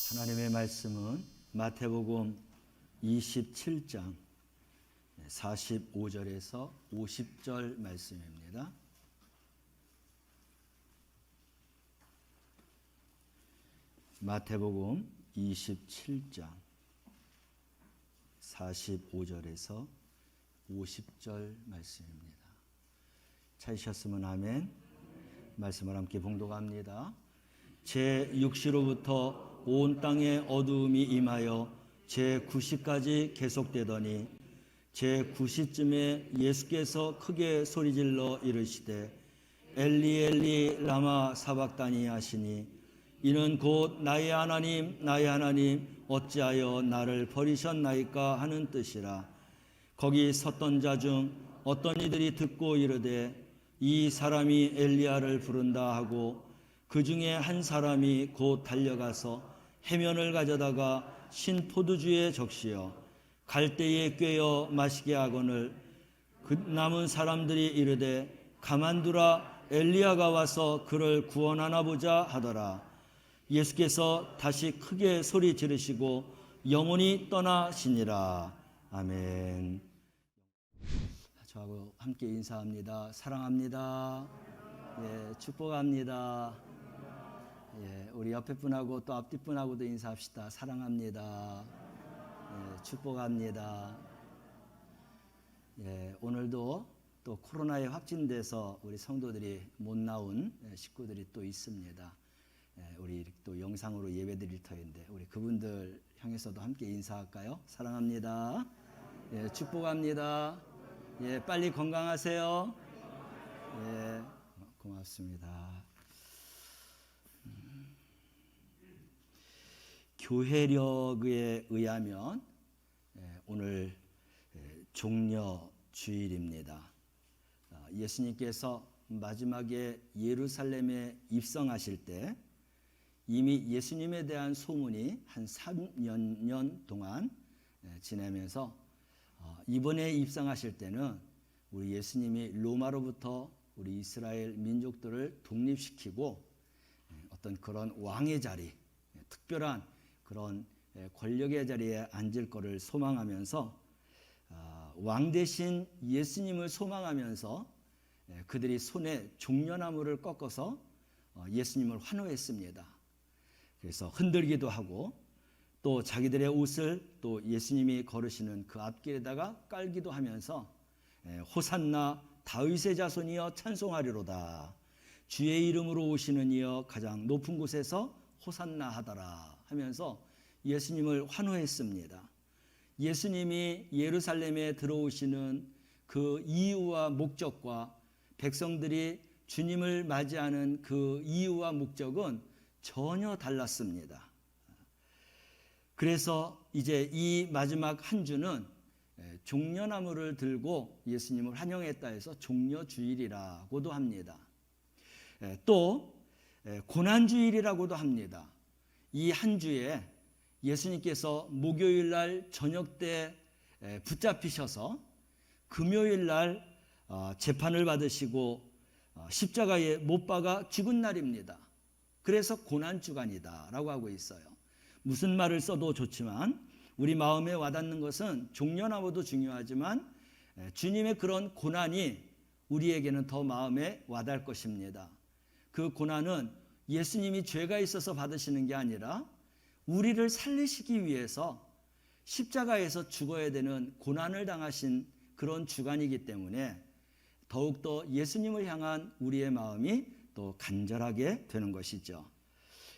하나님의 말씀은 마태복음 27장 45절에서 50절 말씀입니다. 마태복음 27장 45절에서 50절 말씀입니다. 찾으셨으면 아멘. 말씀을 함께 봉독합니다. 제 6시로부터 온 땅에 어두움이 임하여 제 9시까지 계속되더니 제 9시쯤에 예수께서 크게 소리질러 이르시되 엘리 엘리 라마 사박다니 하시니 이는 곧 나의 하나님 나의 하나님 어찌하여 나를 버리셨나이까 하는 뜻이라. 거기 섰던 자 중 어떤 이들이 듣고 이르되 이 사람이 엘리야를 부른다 하고 그 중에 한 사람이 곧 달려가서 해면을 가져다가 신 포도주에 적시어 갈대에 꿰어 마시게 하거늘 그 남은 사람들이 이르되 가만두라 엘리야가 와서 그를 구원하나 보자 하더라. 예수께서 다시 크게 소리 지르시고 영원히 떠나시니라. 아멘. 저하고 함께 인사합니다. 사랑합니다. 예, 축복합니다. 예, 우리 옆에 분하고 또 앞뒤 분하고도 인사합시다. 사랑합니다. 예, 축복합니다. 예, 오늘도 또 코로나에 확진돼서 우리 성도들이 못 나온 식구들이 또 있습니다. 예, 우리 또 영상으로 예배드릴 터인데 우리 그분들 향해서도 함께 인사할까요? 사랑합니다. 예, 축복합니다. 예, 빨리 건강하세요. 예, 고맙습니다. 교회력에 의하면 오늘 종려주일입니다. 예수님께서 마지막에 예루살렘에 입성하실 때 이미 예수님에 대한 소문이 한 3년 동안 지나면서 이번에 입성하실 때는 우리 예수님이 로마로부터 우리 이스라엘 민족들을 독립시키고 어떤 그런 왕의 자리, 특별한 그런 권력의 자리에 앉을 것을 소망하면서 왕 대신 예수님을 소망하면서 그들이 손에 종려나무를 꺾어서 예수님을 환호했습니다. 그래서 흔들기도 하고 또 자기들의 옷을 또 예수님이 걸으시는 그 앞길에다가 깔기도 하면서 호산나 다윗의 자손이여 찬송하리로다. 주의 이름으로 오시는 이여 가장 높은 곳에서 호산나 하더라 하면서 예수님을 환호했습니다. 예수님이 예루살렘에 들어오시는 그 이유와 목적과 백성들이 주님을 맞이하는 그 이유와 목적은 전혀 달랐습니다. 그래서 이제 이 마지막 한 주는 종려나무를 들고 예수님을 환영했다 해서 종려주일이라고도 합니다. 또 고난주일이라고도 합니다. 이 한 주에 예수님께서 목요일 날 저녁 때 붙잡히셔서 금요일 날 재판을 받으시고 십자가에 못 박아 죽은 날입니다. 그래서 고난주간이다라고 하고 있어요. 무슨 말을 써도 좋지만 우리 마음에 와닿는 것은 종려나무도 중요하지만 주님의 그런 고난이 우리에게는 더 마음에 와닿을 것입니다. 그 고난은 예수님이 죄가 있어서 받으시는 게 아니라 우리를 살리시기 위해서 십자가에서 죽어야 되는 고난을 당하신 그런 주간이기 때문에 더욱더 예수님을 향한 우리의 마음이 또 간절하게 되는 것이죠.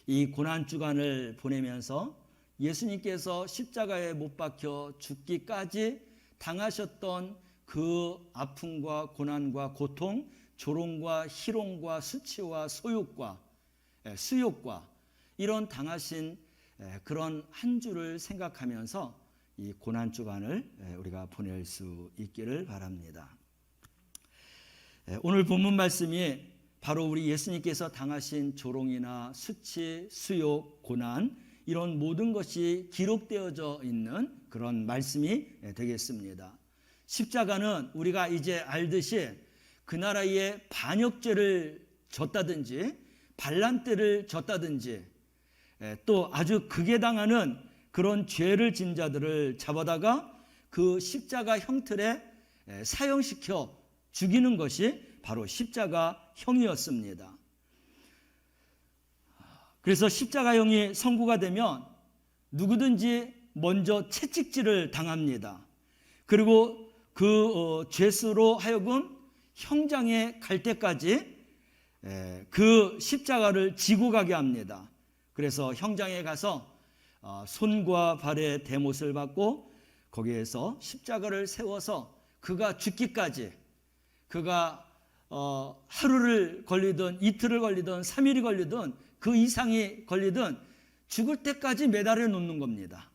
이 고난주간을 보내면서 예수님께서 십자가에 못 박혀 죽기까지 당하셨던 그 아픔과 고난과 고통, 조롱과 희롱과 수치와 소욕과 수욕과 이런 당하신 그런 한 주를 생각하면서 이 고난주간을 우리가 보낼 수 있기를 바랍니다. 오늘 본문 말씀이 바로 우리 예수님께서 당하신 조롱이나 수치, 수욕, 고난 이런 모든 것이 기록되어져 있는 그런 말씀이 되겠습니다. 십자가는 우리가 이제 알듯이 그 나라의 반역죄를 졌다든지 반란대를 졌다든지 또 아주 극에 당하는 그런 죄를 진 자들을 잡아다가 그 십자가 형틀에 사형시켜 죽이는 것이 바로 십자가형이었습니다. 그래서 십자가형이 선고가 되면 누구든지 먼저 채찍질을 당합니다. 그리고 그 죄수로 하여금 형장에 갈 때까지 그 십자가를 지고 가게 합니다. 그래서 형장에 가서 손과 발에 대못을 받고 거기에서 십자가를 세워서 그가 죽기까지, 그가 하루를 걸리든 이틀을 걸리든 3일이 걸리든 그 이상이 걸리든 죽을 때까지 매달아 놓는 겁니다.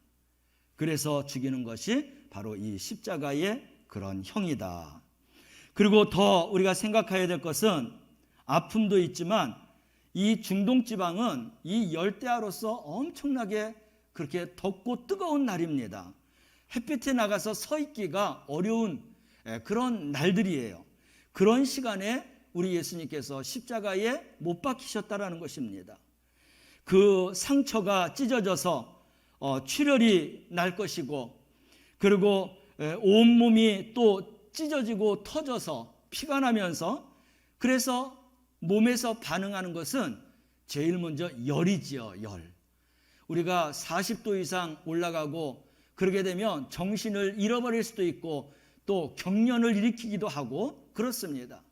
그래서 죽이는 것이 바로 이 십자가의 그런 형이다. 그리고 더 우리가 생각해야 될 것은 아픔도 있지만 이 중동지방은 이 열대야로서 엄청나게 그렇게 덥고 뜨거운 날입니다. 햇빛에 나가서 서 있기가 어려운 그런 날들이에요. 그런 시간에 우리 예수님께서 십자가에 못 박히셨다라는 것입니다. 그 상처가 찢어져서 출혈이 날 것이고, 그리고 온몸이 또 찢어지고 터져서 피가 나면서, 그래서 몸에서 반응하는 것은 제일 먼저 열이지요. 열. 우리가 40도 이상 올라가고 그러게 되면 정신을 잃어버릴 수도 있고 또 경련을 일으키기도 하고 그렇습니다.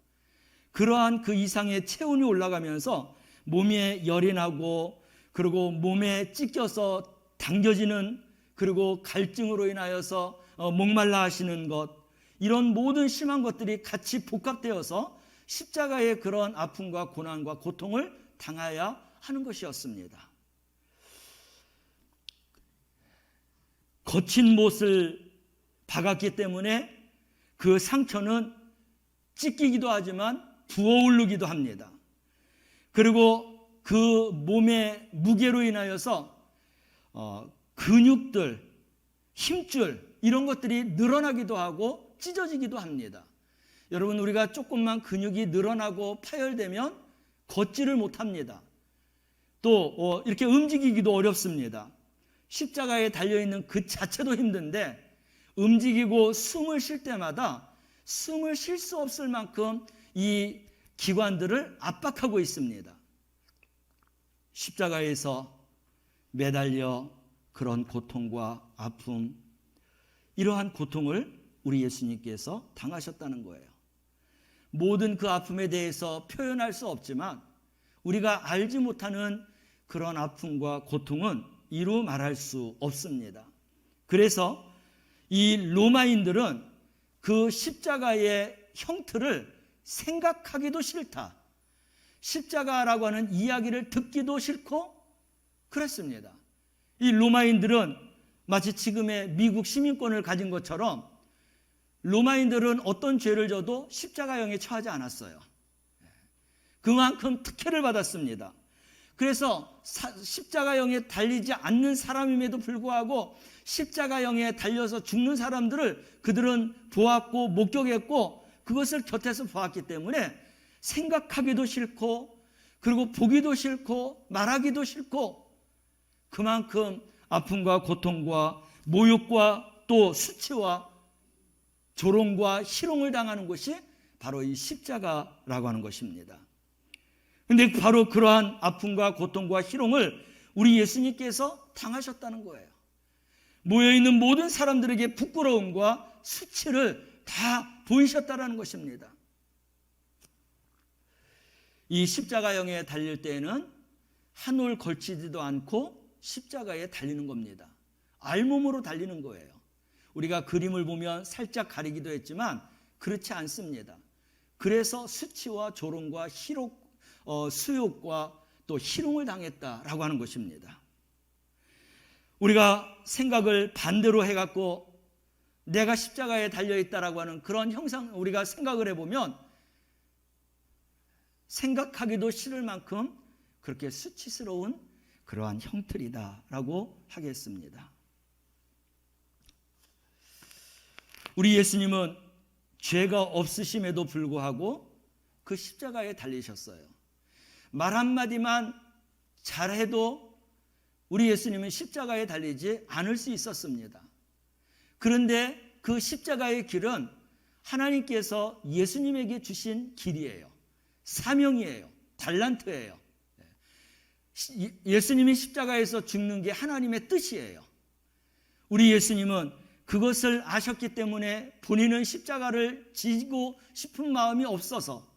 그러한 그 이상의 체온이 올라가면서 몸에 열이 나고, 그리고 몸에 찢겨서 당겨지는, 그리고 갈증으로 인하여서 목말라 하시는 것, 이런 모든 심한 것들이 같이 복합되어서 십자가의 그런 아픔과 고난과 고통을 당해야 하는 것이었습니다. 거친 못을 박았기 때문에 그 상처는 찢기기도 하지만 부어오르기도 합니다. 그리고 그 몸의 무게로 인하여서 근육들, 힘줄 이런 것들이 늘어나기도 하고 찢어지기도 합니다. 여러분, 우리가 조금만 근육이 늘어나고 파열되면 걷지를 못합니다. 또 이렇게 움직이기도 어렵습니다. 십자가에 달려있는 그 자체도 힘든데 움직이고 숨을 쉴 때마다 숨을 쉴 수 없을 만큼 이 기관들을 압박하고 있습니다. 십자가에서 매달려 그런 고통과 아픔, 이러한 고통을 우리 예수님께서 당하셨다는 거예요. 모든 그 아픔에 대해서 표현할 수 없지만 우리가 알지 못하는 그런 아픔과 고통은 이루 말할 수 없습니다. 그래서 이 로마인들은 그 십자가의 형틀을 생각하기도 싫다, 십자가라고 하는 이야기를 듣기도 싫고 그랬습니다. 이 로마인들은 마치 지금의 미국 시민권을 가진 것처럼 로마인들은 어떤 죄를 져도 십자가형에 처하지 않았어요. 그만큼 특혜를 받았습니다. 그래서 십자가형에 달리지 않는 사람임에도 불구하고 십자가형에 달려서 죽는 사람들을 그들은 보았고 목격했고 그것을 곁에서 보았기 때문에 생각하기도 싫고, 그리고 보기도 싫고 말하기도 싫고, 그만큼 아픔과 고통과 모욕과 또 수치와 조롱과 희롱을 당하는 것이 바로 이 십자가라고 하는 것입니다. 그런데 바로 그러한 아픔과 고통과 희롱을 우리 예수님께서 당하셨다는 거예요. 모여있는 모든 사람들에게 부끄러움과 수치를 다 보이셨다는 것입니다. 이 십자가형에 달릴 때에는 한 올 걸치지도 않고 십자가에 달리는 겁니다. 알몸으로 달리는 거예요. 우리가 그림을 보면 살짝 가리기도 했지만 그렇지 않습니다. 그래서 수치와 조롱과 수욕과 또 희롱을 당했다라고 하는 것입니다. 우리가 생각을 반대로 해갖고 내가 십자가에 달려있다라고 하는 그런 형상, 우리가 생각을 해보면 생각하기도 싫을 만큼 그렇게 수치스러운 그러한 형틀이다라고 하겠습니다. 우리 예수님은 죄가 없으심에도 불구하고 그 십자가에 달리셨어요. 말 한마디만 잘해도 우리 예수님은 십자가에 달리지 않을 수 있었습니다. 그런데 그 십자가의 길은 하나님께서 예수님에게 주신 길이에요. 사명이에요. 달란트예요. 예수님이 십자가에서 죽는 게 하나님의 뜻이에요. 우리 예수님은 그것을 아셨기 때문에 본인은 십자가를 지고 싶은 마음이 없어서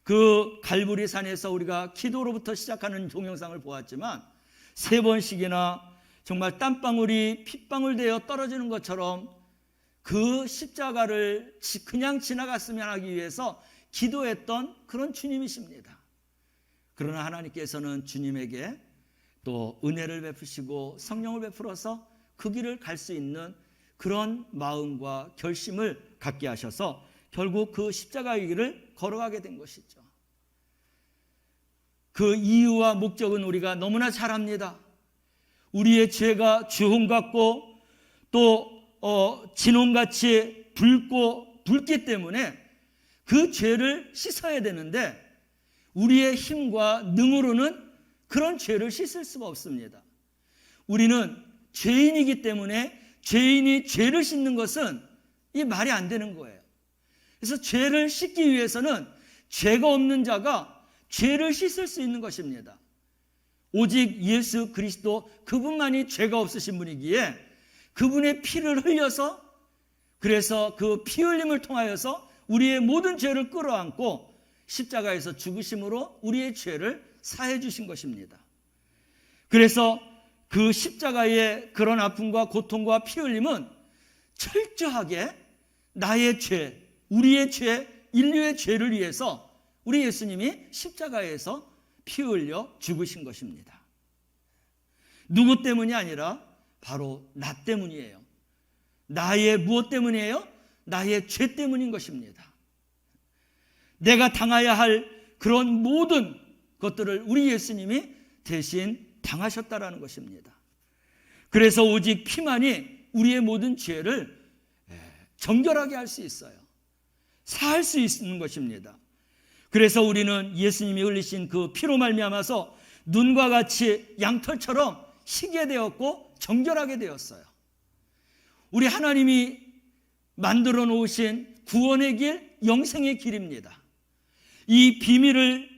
그 갈보리 산에서 우리가 기도로부터 시작하는 동영상을 보았지만 3번씩이나 정말 땀방울이 핏방울 되어 떨어지는 것처럼 그 십자가를 그냥 지나갔으면 하기 위해서 기도했던 그런 주님이십니다. 그러나 하나님께서는 주님에게 또 은혜를 베푸시고 성령을 베풀어서 그 길을 갈 수 있는 그런 마음과 결심을 갖게 하셔서 결국 그 십자가의 길을 걸어가게 된 것이죠. 그 이유와 목적은 우리가 너무나 잘 압니다. 우리의 죄가 주홍 같고 또 진홍같이 붉기 때문에 그 죄를 씻어야 되는데 우리의 힘과 능으로는 그런 죄를 씻을 수가 없습니다. 우리는 죄인이기 때문에 죄인이 죄를 씻는 것은 이 말이 안 되는 거예요. 그래서 죄를 씻기 위해서는 죄가 없는 자가 죄를 씻을 수 있는 것입니다. 오직 예수 그리스도 그분만이 죄가 없으신 분이기에 그분의 피를 흘려서 그래서 그 피 흘림을 통하여서 우리의 모든 죄를 끌어안고 십자가에서 죽으심으로 우리의 죄를 사해 주신 것입니다. 그래서 그 십자가의 그런 아픔과 고통과 피 흘림은 철저하게 나의 죄, 우리의 죄, 인류의 죄를 위해서 우리 예수님이 십자가에서 피 흘려 죽으신 것입니다. 누구 때문이 아니라 바로 나 때문이에요. 나의 무엇 때문이에요? 나의 죄 때문인 것입니다. 내가 당해야 할 그런 모든 것들을 우리 예수님이 대신 당하셨다라는 것입니다. 그래서 오직 피만이 우리의 모든 죄를 정결하게 할 수 있어요. 사할 수 있는 것입니다. 그래서 우리는 예수님이 흘리신 그 피로 말미암아서 눈과 같이 양털처럼 희게 되었고 정결하게 되었어요. 우리 하나님이 만들어 놓으신 구원의 길, 영생의 길입니다. 이 비밀을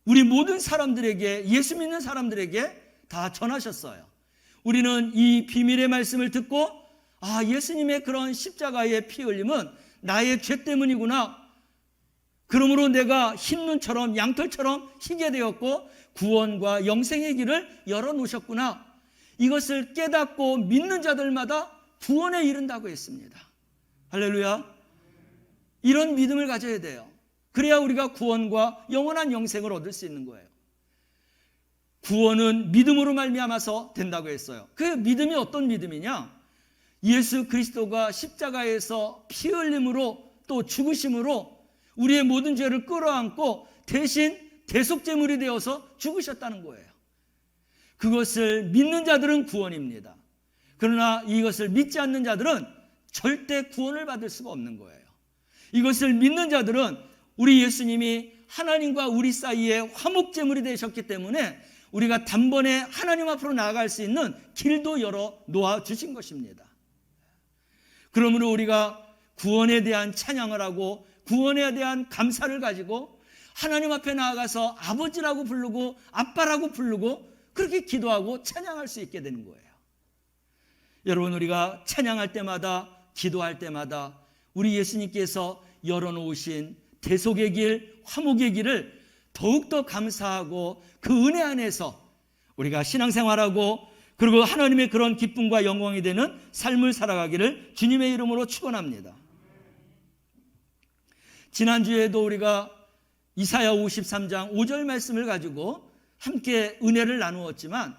우리 모든 사람들에게, 예수 믿는 사람들에게 다 전하셨어요. 우리는 이 비밀의 말씀을 듣고 예수님의 그런 십자가의 피 흘림은 나의 죄 때문이구나. 그러므로 내가 흰 눈처럼 양털처럼 희게 되었고 구원과 영생의 길을 열어놓으셨구나. 이것을 깨닫고 믿는 자들마다 구원에 이른다고 했습니다. 할렐루야. 이런 믿음을 가져야 돼요. 그래야 우리가 구원과 영원한 영생을 얻을 수 있는 거예요. 구원은 믿음으로 말미암아서 된다고 했어요. 그 믿음이 어떤 믿음이냐? 예수 그리스도가 십자가에서 피 흘림으로 또 죽으심으로 우리의 모든 죄를 끌어안고 대신 대속제물이 되어서 죽으셨다는 거예요. 그것을 믿는 자들은 구원입니다. 그러나 이것을 믿지 않는 자들은 절대 구원을 받을 수가 없는 거예요. 이것을 믿는 자들은 우리 예수님이 하나님과 우리 사이에 화목제물이 되셨기 때문에 우리가 단번에 하나님 앞으로 나아갈 수 있는 길도 열어 놓아주신 것입니다. 그러므로 우리가 구원에 대한 찬양을 하고 구원에 대한 감사를 가지고 하나님 앞에 나아가서 아버지라고 부르고 아빠라고 부르고 그렇게 기도하고 찬양할 수 있게 되는 거예요. 여러분, 우리가 찬양할 때마다 기도할 때마다 우리 예수님께서 열어놓으신 대속의 길, 화목의 길을 더욱더 감사하고 그 은혜 안에서 우리가 신앙생활하고 그리고 하나님의 그런 기쁨과 영광이 되는 삶을 살아가기를 주님의 이름으로 축원합니다. 지난주에도 우리가 이사야 53장 5절 말씀을 가지고 함께 은혜를 나누었지만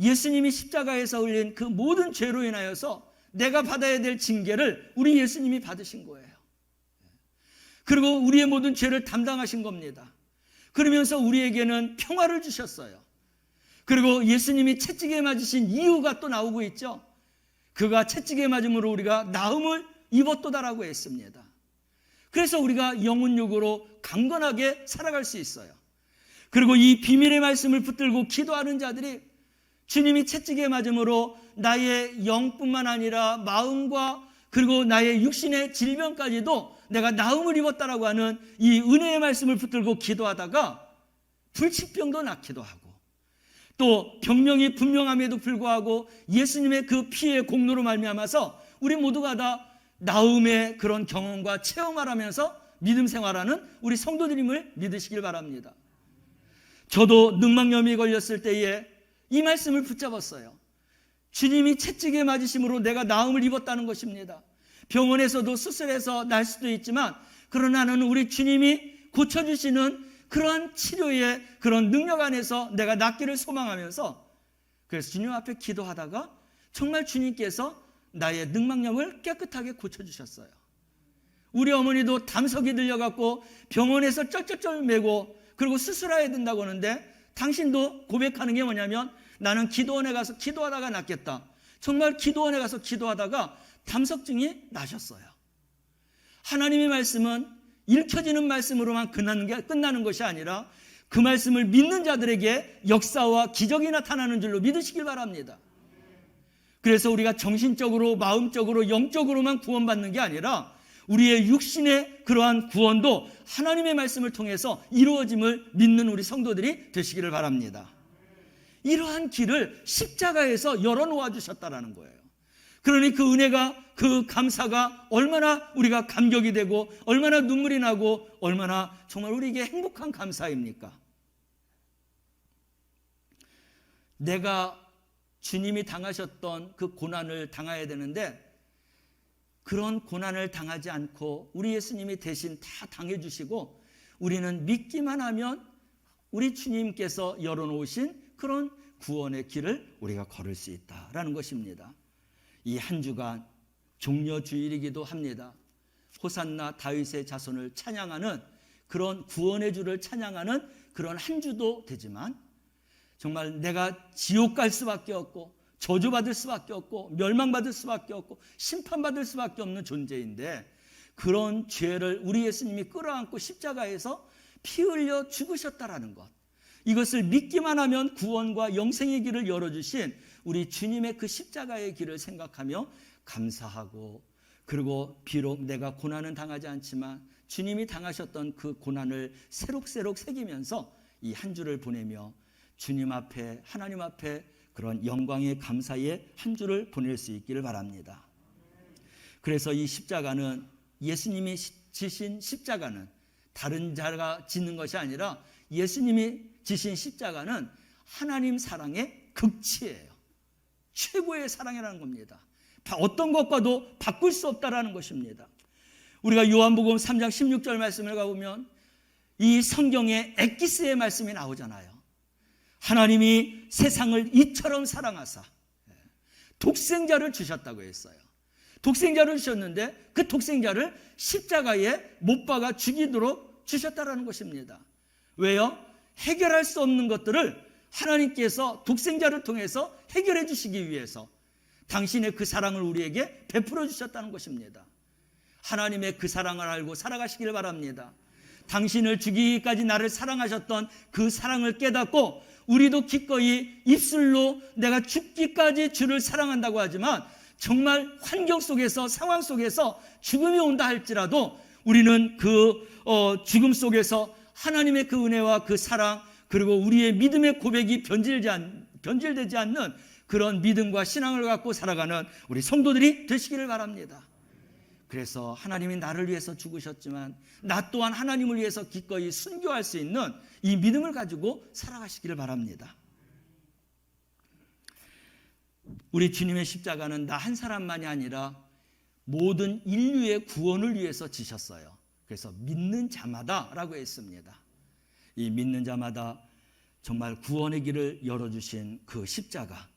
예수님이 십자가에서 흘린 그 모든 죄로 인하여서 내가 받아야 될 징계를 우리 예수님이 받으신 거예요. 그리고 우리의 모든 죄를 담당하신 겁니다. 그러면서 우리에게는 평화를 주셨어요. 그리고 예수님이 채찍에 맞으신 이유가 또 나오고 있죠. 그가 채찍에 맞음으로 우리가 나음을 입었도다라고 했습니다. 그래서 우리가 영혼육으로 강건하게 살아갈 수 있어요. 그리고 이 비밀의 말씀을 붙들고 기도하는 자들이 주님이 채찍에 맞음으로 나의 영뿐만 아니라 마음과 그리고 나의 육신의 질병까지도 내가 나음을 입었다라고 하는 이 은혜의 말씀을 붙들고 기도하다가 불치병도 낫기도 하고, 또 병명이 분명함에도 불구하고 예수님의 그 피의 공로로 말미암아서 우리 모두가 다 나음의 그런 경험과 체험을 하면서 믿음 생활하는 우리 성도들임을 믿으시길 바랍니다. 저도 늑막염이 걸렸을 때에 이 말씀을 붙잡았어요. 주님이 채찍에 맞으심으로 내가 나음을 입었다는 것입니다. 병원에서도 수술해서 날 수도 있지만, 그러나는 우리 주님이 고쳐주시는 그러한 치료의 그런 능력 안에서 내가 낫기를 소망하면서, 그래서 주님 앞에 기도하다가 정말 주님께서 나의 늑막염을 깨끗하게 고쳐주셨어요. 우리 어머니도 담석이 들려갖고 병원에서 쩔쩔쩔 매고 그리고 수술해야 된다고 하는데, 당신도 고백하는 게 뭐냐면 나는 기도원에 가서 기도하다가 낫겠다. 정말 기도원에 가서 기도하다가 담석증이 나셨어요. 하나님의 말씀은 읽혀지는 말씀으로만 끝나는 것이 아니라 그 말씀을 믿는 자들에게 역사와 기적이 나타나는 줄로 믿으시길 바랍니다. 그래서 우리가 정신적으로, 마음적으로, 영적으로만 구원받는 게 아니라 우리의 육신의 그러한 구원도 하나님의 말씀을 통해서 이루어짐을 믿는 우리 성도들이 되시기를 바랍니다. 이러한 길을 십자가에서 열어놓아 주셨다라는 거예요. 그러니 그 은혜가, 그 감사가 얼마나 우리가 감격이 되고 얼마나 눈물이 나고 얼마나 정말 우리에게 행복한 감사입니까? 내가 주님이 당하셨던 그 고난을 당해야 되는데, 그런 고난을 당하지 않고 우리 예수님이 대신 다 당해주시고 우리는 믿기만 하면 우리 주님께서 열어놓으신 그런 구원의 길을 우리가 걸을 수 있다라는 것입니다. 이 한 주간 종려주일이기도 합니다. 호산나 다윗의 자손을 찬양하는 그런 구원의 주를 찬양하는 그런 한 주도 되지만, 정말 내가 지옥 갈 수밖에 없고 저주받을 수밖에 없고 멸망받을 수밖에 없고 심판받을 수밖에 없는 존재인데, 그런 죄를 우리 예수님이 끌어안고 십자가에서 피 흘려 죽으셨다라는 것, 이것을 믿기만 하면 구원과 영생의 길을 열어주신 우리 주님의 그 십자가의 길을 생각하며 감사하고, 그리고 비록 내가 고난은 당하지 않지만 주님이 당하셨던 그 고난을 새록새록 새기면서 이 한 주를 보내며 주님 앞에, 하나님 앞에 그런 영광의 감사의 한 주를 보낼 수 있기를 바랍니다. 그래서 이 십자가는, 예수님이 지신 십자가는 다른 자가 짓는 것이 아니라 예수님이 지신 십자가는 하나님 사랑의 극치예요. 최고의 사랑이라는 겁니다. 어떤 것과도 바꿀 수 없다라는 것입니다. 우리가 요한복음 3장 16절 말씀을 가보면 이 성경에 엑기스의 말씀이 나오잖아요. 하나님이 세상을 이처럼 사랑하사 독생자를 주셨다고 했어요. 독생자를 주셨는데 그 독생자를 십자가에 못 박아 죽이도록 주셨다라는 것입니다. 왜요? 해결할 수 없는 것들을 하나님께서 독생자를 통해서 해결해 주시기 위해서 당신의 그 사랑을 우리에게 베풀어 주셨다는 것입니다. 하나님의 그 사랑을 알고 살아가시길 바랍니다. 당신을 죽이기까지 나를 사랑하셨던 그 사랑을 깨닫고 우리도 기꺼이 입술로 내가 죽기까지 주를 사랑한다고 하지만, 정말 환경 속에서, 상황 속에서 죽음이 온다 할지라도 우리는 그 죽음 속에서 하나님의 그 은혜와 그 사랑, 그리고 우리의 믿음의 고백이 변질되지 않는 그런 믿음과 신앙을 갖고 살아가는 우리 성도들이 되시기를 바랍니다. 그래서 하나님이 나를 위해서 죽으셨지만 나 또한 하나님을 위해서 기꺼이 순교할 수 있는 이 믿음을 가지고 살아가시기를 바랍니다. 우리 주님의 십자가는 나 한 사람만이 아니라 모든 인류의 구원을 위해서 지셨어요. 그래서 믿는 자마다라고 했습니다. 이 믿는 자마다 정말 구원의 길을 열어주신 그 십자가,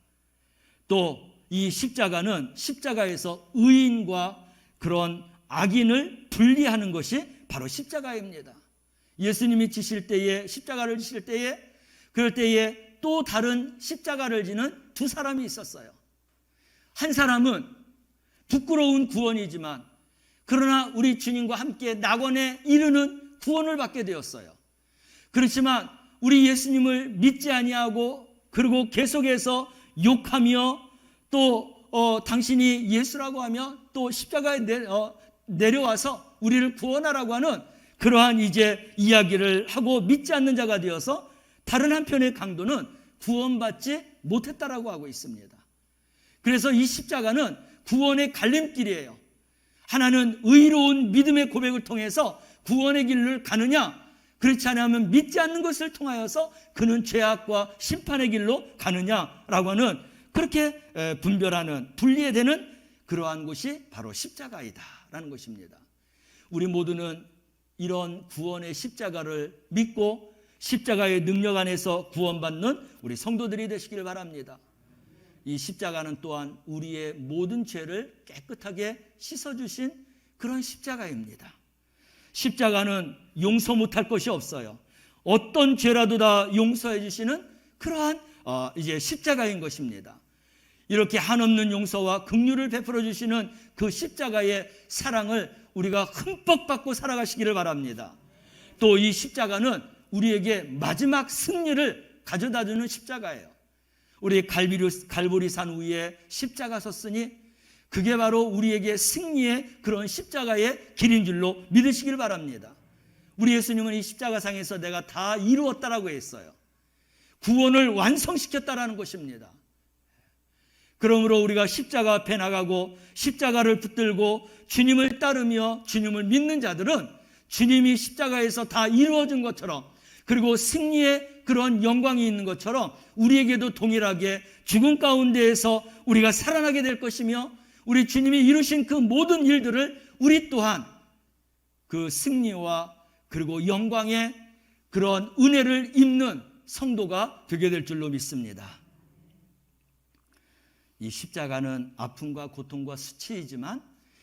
또 이 십자가는 십자가에서 의인과 그런 악인을 분리하는 것이 바로 십자가입니다. 예수님이 지실 때에, 십자가를 지실 때에, 그럴 때에 또 다른 십자가를 지는 두 사람이 있었어요. 한 사람은 부끄러운 구원이지만 그러나 우리 주님과 함께 낙원에 이르는 구원을 받게 되었어요. 그렇지만 우리 예수님을 믿지 아니하고 그리고 계속해서 욕하며 또 당신이 예수라고 하며 또 십자가에 내려와서 우리를 구원하라고 하는 그러한 이제 이야기를 하고 믿지 않는 자가 되어서 다른 한편의 강도는 구원받지 못했다라고 하고 있습니다. 그래서 이 십자가는 구원의 갈림길이에요. 하나는 의로운 믿음의 고백을 통해서 구원의 길을 가느냐, 그렇지 않으면 믿지 않는 것을 통하여서 그는 죄악과 심판의 길로 가느냐라고 하는 그렇게 분별하는, 분리되는 그러한 곳이 바로 십자가이다라는 것입니다. 우리 모두는 이런 구원의 십자가를 믿고 십자가의 능력 안에서 구원받는 우리 성도들이 되시길 바랍니다. 이 십자가는 또한 우리의 모든 죄를 깨끗하게 씻어주신 그런 십자가입니다. 십자가는 용서 못할 것이 없어요. 어떤 죄라도 다 용서해 주시는 그러한 이제 십자가인 것입니다. 이렇게 한없는 용서와 긍휼을 베풀어 주시는 그 십자가의 사랑을 우리가 흠뻑 받고 살아가시기를 바랍니다. 또 이 십자가는 우리에게 마지막 승리를 가져다주는 십자가예요. 우리 갈보리산 위에 십자가 섰으니 그게 바로 우리에게 승리의 그런 십자가의 길인 줄로 믿으시길 바랍니다. 우리 예수님은 이 십자가상에서 내가 다 이루었다라고 했어요. 구원을 완성시켰다라는 것입니다. 그러므로 우리가 십자가 앞에 나가고 십자가를 붙들고 주님을 따르며 주님을 믿는 자들은 주님이 십자가에서 다 이루어진 것처럼, 그리고 승리의 그런 영광이 있는 것처럼 우리에게도 동일하게 죽음 가운데에서 우리가 살아나게 될 것이며, 우리 주님이 이루신 그 모든 일들을 우리 또한 그 승리와 그리고 영광의 그런 은혜를 입는 성도가 되게 될 줄로 믿습니다. 이 십자가는 아픔과 고통과 수치이지만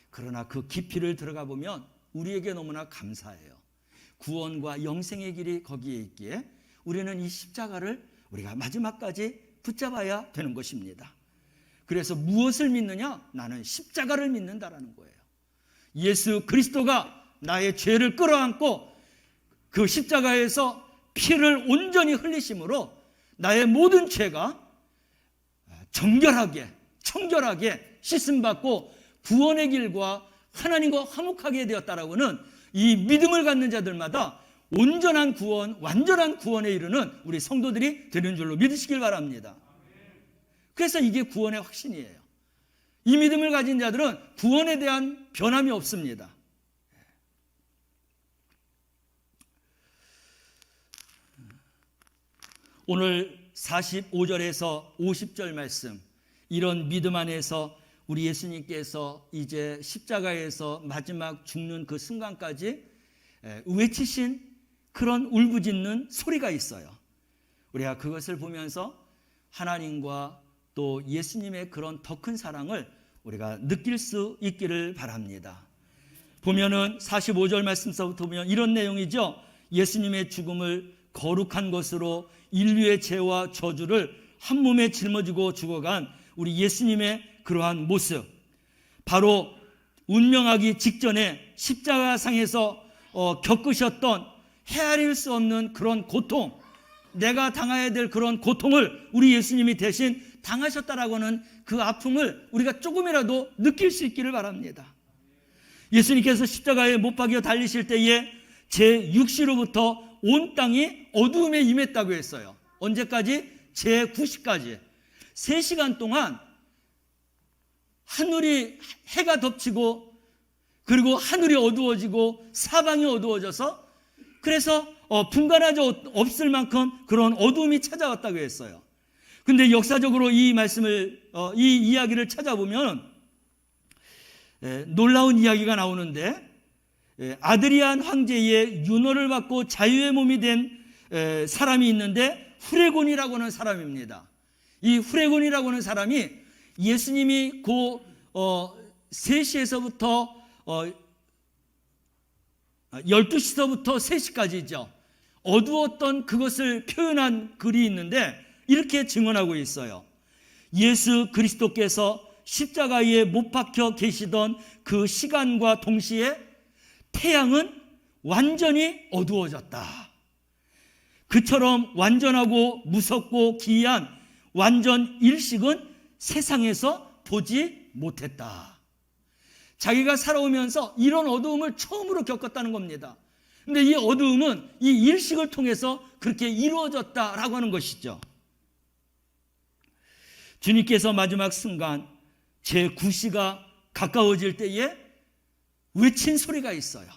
그러나 그 깊이를 들어가 보면 우리에게 너무나 감사해요. 구원과 영생의 길이 거기에 있기에 우리는 이 십자가를 우리가 마지막까지 붙잡아야 되는 것입니다. 그래서 무엇을 믿느냐? 나는 십자가를 믿는다라는 거예요. 예수 그리스도가 나의 죄를 끌어안고 그 십자가에서 피를 온전히 흘리심으로 나의 모든 죄가 정결하게, 청결하게 씻음받고 구원의 길과 하나님과 화목하게 되었다라고는 이 믿음을 갖는 자들마다 온전한 구원, 완전한 구원에 이르는 우리 성도들이 되는 줄로 믿으시길 바랍니다. 그래서 이게 구원의 확신이에요. 이 믿음을 가진 자들은 구원에 대한 변함이 없습니다. 오늘 45절에서 50절 말씀, 이런 믿음 안에서 우리 예수님께서 이제 십자가에서 마지막 죽는 그 순간까지 외치신 그런 울부짖는 소리가 있어요. 우리가 그것을 보면서 하나님과 또 예수님의 그런 더 큰 사랑을 우리가 느낄 수 있기를 바랍니다. 보면은 45절 말씀서부터 보면 이런 내용이죠. 예수님의 죽음을 거룩한 것으로 인류의 죄와 저주를 한 몸에 짊어지고 죽어간 우리 예수님의 그러한 모습, 바로 운명하기 직전에 십자가상에서 겪으셨던 헤아릴 수 없는 그런 고통, 내가 당해야 될 그런 고통을 우리 예수님이 대신 당하셨다라고는 그 아픔을 우리가 조금이라도 느낄 수 있기를 바랍니다. 예수님께서 십자가에 못 박여 달리실 때에 제6시로부터 온 땅이 어두움에 임했다고 했어요. 언제까지? 제9시까지 3시간 동안 하늘이, 해가 덮치고 그리고 하늘이 어두워지고 사방이 어두워져서, 그래서 분간하지 없을 만큼 그런 어두움이 찾아왔다고 했어요. 근데 역사적으로 이 말씀을, 이 이야기를 찾아보면 놀라운 이야기가 나오는데, 아드리안 황제의 윤호를 받고 자유의 몸이 된 사람이 있는데 후레곤이라고 하는 사람입니다. 이 후레곤이라고 하는 사람이 예수님이 그 3시에서부터 12시서부터 3시까지죠. 어두웠던 그것을 표현한 글이 있는데 이렇게 증언하고 있어요. 예수 그리스도께서 십자가에 못 박혀 계시던 그 시간과 동시에 태양은 완전히 어두워졌다. 그처럼 완전하고 무섭고 기이한 완전 일식은 세상에서 보지 못했다. 자기가 살아오면서 이런 어두움을 처음으로 겪었다는 겁니다. 근데 이 어두움은 이 일식을 통해서 그렇게 이루어졌다라고 하는 것이죠. 주님께서 마지막 순간 제9시가 가까워질 때에 외친 소리가 있어요.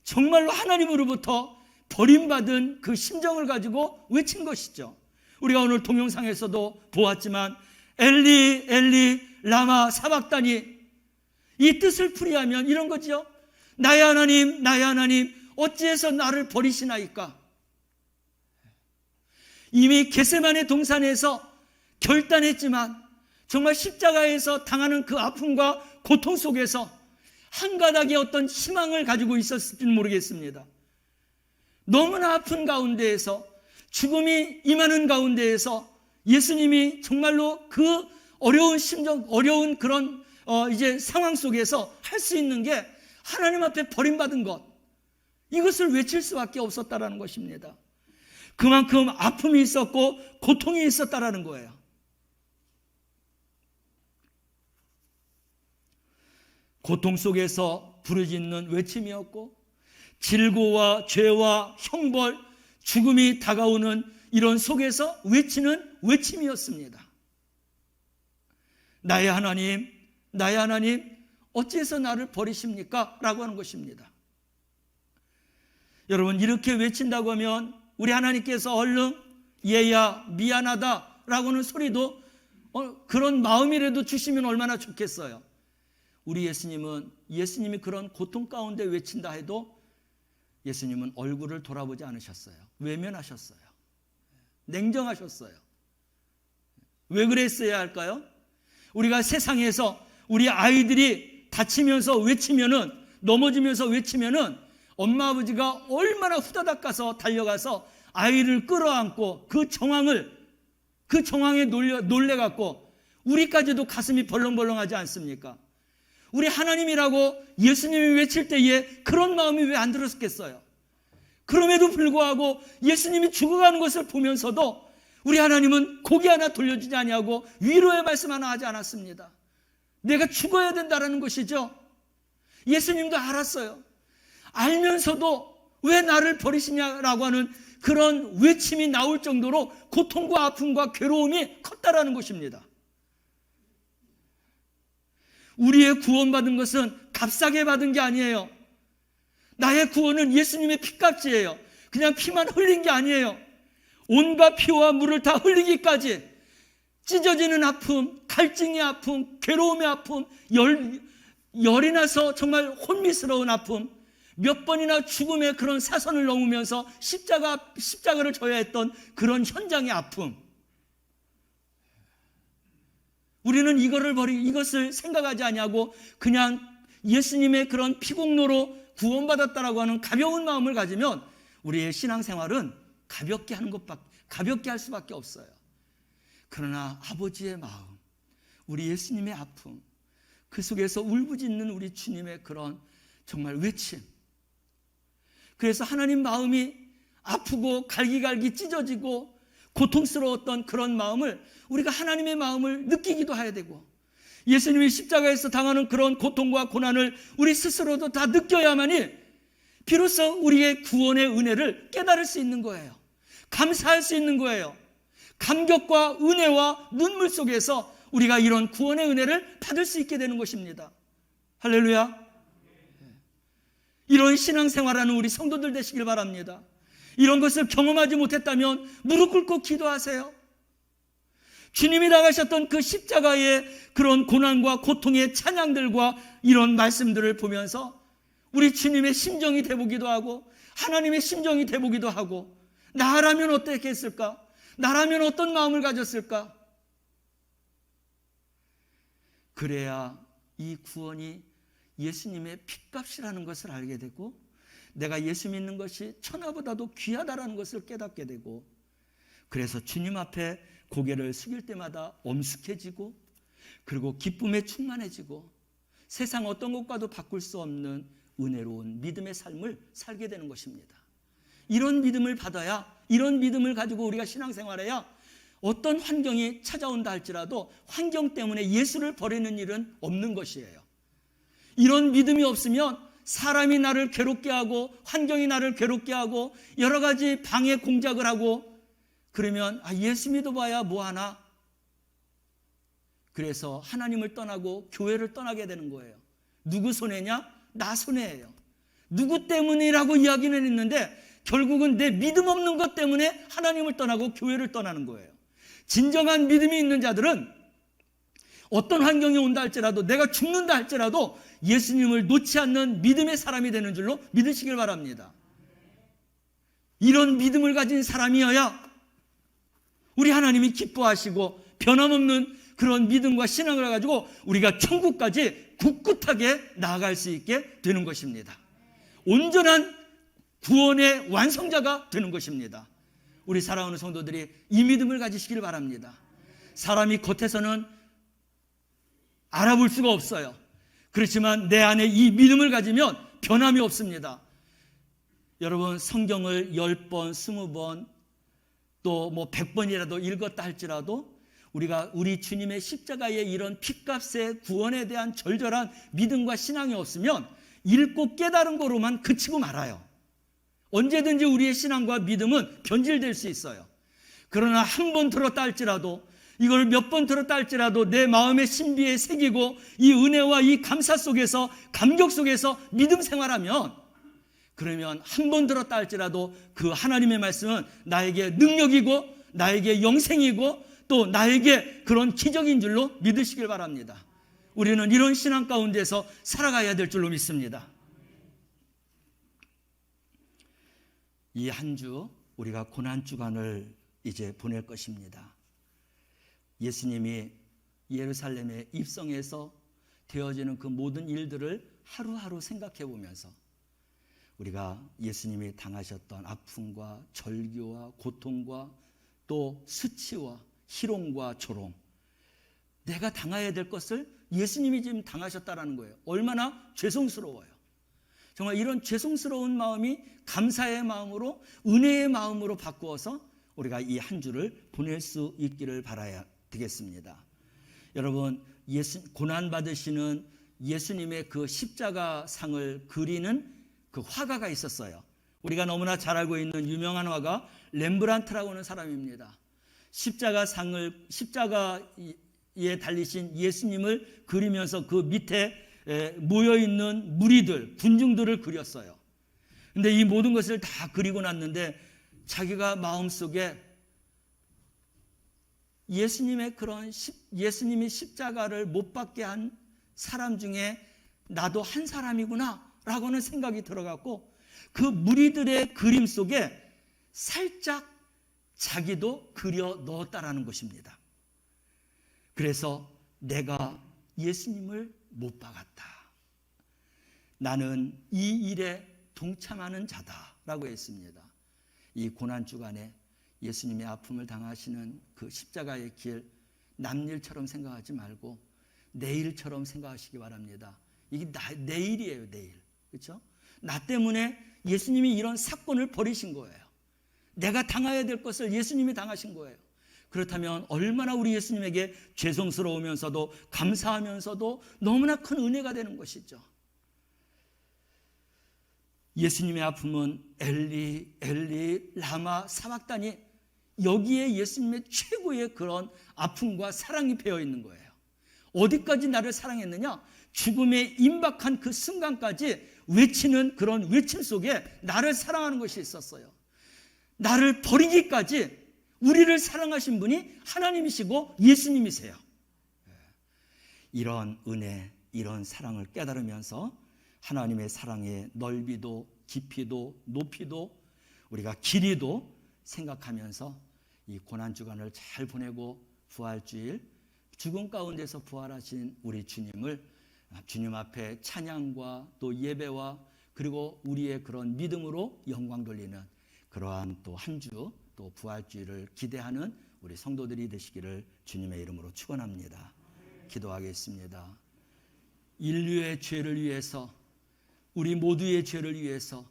정말로 하나님으로부터 버림받은 그 심정을 가지고 외친 것이죠. 우리가 오늘 동영상에서도 보았지만 엘리 엘리 라마 사박다니, 이 뜻을 풀이하면 이런 거죠. 나의 하나님 나의 하나님 어찌해서 나를 버리시나이까. 이미 겟세마네 동산에서 결단했지만 정말 십자가에서 당하는 그 아픔과 고통 속에서 한 가닥의 어떤 희망을 가지고 있었을지는 모르겠습니다. 너무나 아픈 가운데에서, 죽음이 임하는 가운데에서 예수님이 정말로 그 어려운 심정, 어려운 그런 이제 상황 속에서 할 수 있는 게 하나님 앞에 버림받은 것, 이것을 외칠 수밖에 없었다라는 것입니다. 그만큼 아픔이 있었고 고통이 있었다라는 거예요. 고통 속에서 부르짖는 외침이었고, 질고와 죄와 형벌, 죽음이 다가오는 이런 속에서 외치는 외침이었습니다. 나의 하나님, 나의 하나님, 어찌해서 나를 버리십니까? 라고 하는 것입니다. 여러분, 이렇게 외친다고 하면 우리 하나님께서 얼른 얘야 미안하다 라고 하는 소리도 그런 마음이라도 주시면 얼마나 좋겠어요. 우리 예수님이 그런 고통 가운데 외친다 해도 예수님은 얼굴을 돌아보지 않으셨어요. 외면하셨어요. 냉정하셨어요. 왜 그랬어야 할까요? 우리가 세상에서 우리 아이들이 다치면서 외치면은, 넘어지면서 외치면은 엄마 아버지가 얼마나 후다닥 가서 달려가서 아이를 끌어안고 그 정황에 놀래갖고 우리까지도 가슴이 벌렁벌렁하지 않습니까? 우리 하나님이라고 예수님이 외칠 때에 그런 마음이 왜 안 들었겠어요? 그럼에도 불구하고 예수님이 죽어가는 것을 보면서도 우리 하나님은 고개 하나 돌려주지 아니하고 위로의 말씀 하나 하지 않았습니다. 내가 죽어야 된다는 것이죠. 예수님도 알았어요. 알면서도 왜 나를 버리시냐라고 하는 그런 외침이 나올 정도로 고통과 아픔과 괴로움이 컸다라는 것입니다. 우리의 구원받은 것은 값싸게 받은 게 아니에요. 나의 구원은 예수님의 피값이에요. 그냥 피만 흘린 게 아니에요. 온갖 피와 물을 다 흘리기까지 찢어지는 아픔, 갈증의 아픔, 괴로움의 아픔, 열이 나서 정말 혼미스러운 아픔, 몇 번이나 죽음의 그런 사선을 넘으면서 십자가를 져야 했던 그런 현장의 아픔. 우리는 이것을 생각하지 아니하고 그냥 예수님의 그런 피공로로 구원받았다라고 하는 가벼운 마음을 가지면 우리의 신앙생활은 가볍게 할 수밖에 없어요. 그러나 아버지의 마음, 우리 예수님의 아픔, 그 속에서 울부짖는 우리 주님의 그런 정말 외침. 그래서 하나님 마음이 아프고 갈기갈기 찢어지고 고통스러웠던 그런 마음을 우리가 하나님의 마음을 느끼기도 해야 되고, 예수님이 십자가에서 당하는 그런 고통과 고난을 우리 스스로도 다 느껴야만이 비로소 우리의 구원의 은혜를 깨달을 수 있는 거예요. 감사할 수 있는 거예요. 감격과 은혜와 눈물 속에서 우리가 이런 구원의 은혜를 받을 수 있게 되는 것입니다. 할렐루야. 이런 신앙생활하는 우리 성도들 되시길 바랍니다. 이런 것을 경험하지 못했다면 무릎 꿇고 기도하세요. 주님이 나가셨던 그 십자가의 그런 고난과 고통의 찬양들과 이런 말씀들을 보면서 우리 주님의 심정이 돼보기도 하고 하나님의 심정이 돼보기도 하고, 나라면 어떻게 했을까? 나라면 어떤 마음을 가졌을까? 그래야 이 구원이 예수님의 핏값이라는 것을 알게 되고, 내가 예수 믿는 것이 천하보다도 귀하다라는 것을 깨닫게 되고, 그래서 주님 앞에 고개를 숙일 때마다 엄숙해지고, 그리고 기쁨에 충만해지고, 세상 어떤 것과도 바꿀 수 없는 은혜로운 믿음의 삶을 살게 되는 것입니다. 이런 믿음을 받아야, 이런 믿음을 가지고 우리가 신앙생활해야 어떤 환경이 찾아온다 할지라도 환경 때문에 예수를 버리는 일은 없는 것이에요. 이런 믿음이 없으면 사람이 나를 괴롭게 하고 환경이 나를 괴롭게 하고 여러 가지 방해 공작을 하고 그러면 예수 믿어봐야 뭐하나? 그래서 하나님을 떠나고 교회를 떠나게 되는 거예요. 누구 손해냐? 나 손해예요. 누구 때문이라고 이야기는 했는데 결국은 내 믿음 없는 것 때문에 하나님을 떠나고 교회를 떠나는 거예요. 진정한 믿음이 있는 자들은 어떤 환경이 온다 할지라도, 내가 죽는다 할지라도 예수님을 놓지 않는 믿음의 사람이 되는 줄로 믿으시길 바랍니다. 이런 믿음을 가진 사람이어야 우리 하나님이 기뻐하시고 변함없는 그런 믿음과 신앙을 가지고 우리가 천국까지 굳굳하게 나아갈 수 있게 되는 것입니다. 온전한 구원의 완성자가 되는 것입니다. 우리 사랑하는 성도들이 이 믿음을 가지시길 바랍니다. 사람이 겉에서는 알아볼 수가 없어요. 그렇지만 내 안에 이 믿음을 가지면 변함이 없습니다. 여러분, 성경을 10번, 20번 또 100번이라도 읽었다 할지라도 우리가 우리 주님의 십자가의 이런 핏값의 구원에 대한 절절한 믿음과 신앙이 없으면 읽고 깨달은 거로만 그치고 말아요. 언제든지 우리의 신앙과 믿음은 변질될 수 있어요. 그러나 한 번 들었다 할지라도, 이걸 몇 번 들었다 할지라도 내 마음의 신비에 새기고 이 은혜와 이 감사 속에서, 감격 속에서 믿음 생활하면, 그러면 한 번 들었다 할지라도 그 하나님의 말씀은 나에게 능력이고 나에게 영생이고 또 나에게 그런 기적인 줄로 믿으시길 바랍니다. 우리는 이런 신앙 가운데서 살아가야 될 줄로 믿습니다. 이 한 주 우리가 고난주간을 이제 보낼 것입니다. 예수님이 예루살렘에 입성해서 되어지는 그 모든 일들을 하루하루 생각해 보면서 우리가 예수님이 당하셨던 아픔과 절규와 고통과 또 수치와 희롱과 조롱, 내가 당해야 될 것을 예수님이 지금 당하셨다라는 거예요. 얼마나 죄송스러워요. 정말 이런 죄송스러운 마음이 감사의 마음으로, 은혜의 마음으로 바꾸어서 우리가 이 한 주를 보낼 수 있기를 바라야 되겠습니다. 여러분, 고난받으시는 예수님의 그 십자가 상을 그리는 그 화가가 있었어요. 우리가 너무나 잘 알고 있는 유명한 화가 렘브란트라고 하는 사람입니다. 십자가에 달리신 예수님을 그리면서 그 밑에 모여있는 무리들, 군중들을 그렸어요. 근데 이 모든 것을 다 그리고 났는데 자기가 마음속에 예수님이 십자가를 못 박게 한 사람 중에 나도 한 사람이구나 라고는 생각이 들어갔고, 그 무리들의 그림 속에 살짝 자기도 그려 넣었다라는 것입니다. 그래서 내가 예수님을 못 박았다, 나는 이 일에 동참하는 자다라고 했습니다. 이 고난주간에 예수님의 아픔을 당하시는 그 십자가의 길, 남일처럼 생각하지 말고 내일처럼 생각하시기 바랍니다. 이게 내일이에요, 내일. 그렇죠? 나 때문에 예수님이 이런 사건을 벌이신 거예요. 내가 당해야 될 것을 예수님이 당하신 거예요. 그렇다면 얼마나 우리 예수님에게 죄송스러우면서도 감사하면서도 너무나 큰 은혜가 되는 것이죠. 예수님의 아픔은 엘리 엘리 라마 사박다니, 여기에 예수님의 최고의 그런 아픔과 사랑이 배어 있는 거예요. 어디까지 나를 사랑했느냐? 죽음에 임박한 그 순간까지 외치는 그런 외침 속에 나를 사랑하는 것이 있었어요. 나를 버리기까지 우리를 사랑하신 분이 하나님이시고 예수님이세요. 이런 은혜, 이런 사랑을 깨달으면서 하나님의 사랑의 넓이도 깊이도 높이도 우리가 길이도 생각하면서 이 고난주간을 잘 보내고 부활주일, 죽음 가운데서 부활하신 우리 주님을 주님 앞에 찬양과 또 예배와 그리고 우리의 그런 믿음으로 영광 돌리는 그러한 또 한 주, 또 부활주일을 기대하는 우리 성도들이 되시기를 주님의 이름으로 축원합니다. 기도하겠습니다. 인류의 죄를 위해서, 우리 모두의 죄를 위해서,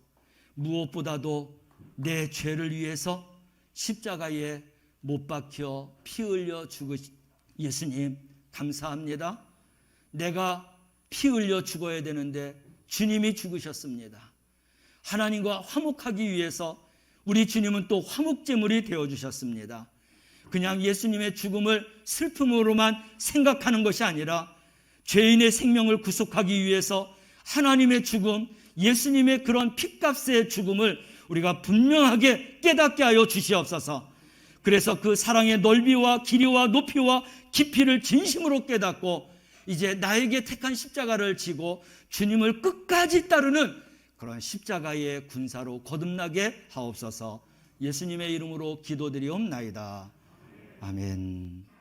무엇보다도 내 죄를 위해서 십자가에 못 박혀 피 흘려 죽으신 예수님 감사합니다. 내가 피 흘려 죽어야 되는데 주님이 죽으셨습니다. 하나님과 화목하기 위해서 우리 주님은 또 화목제물이 되어주셨습니다. 그냥 예수님의 죽음을 슬픔으로만 생각하는 것이 아니라 죄인의 생명을 구속하기 위해서 하나님의 죽음, 예수님의 그런 핏값의 죽음을 우리가 분명하게 깨닫게 하여 주시옵소서. 그래서 그 사랑의 넓이와 길이와 높이와 깊이를 진심으로 깨닫고 이제 나에게 택한 십자가를 지고 주님을 끝까지 따르는 그런 십자가의 군사로 거듭나게 하옵소서. 예수님의 이름으로 기도드리옵나이다. 아멘.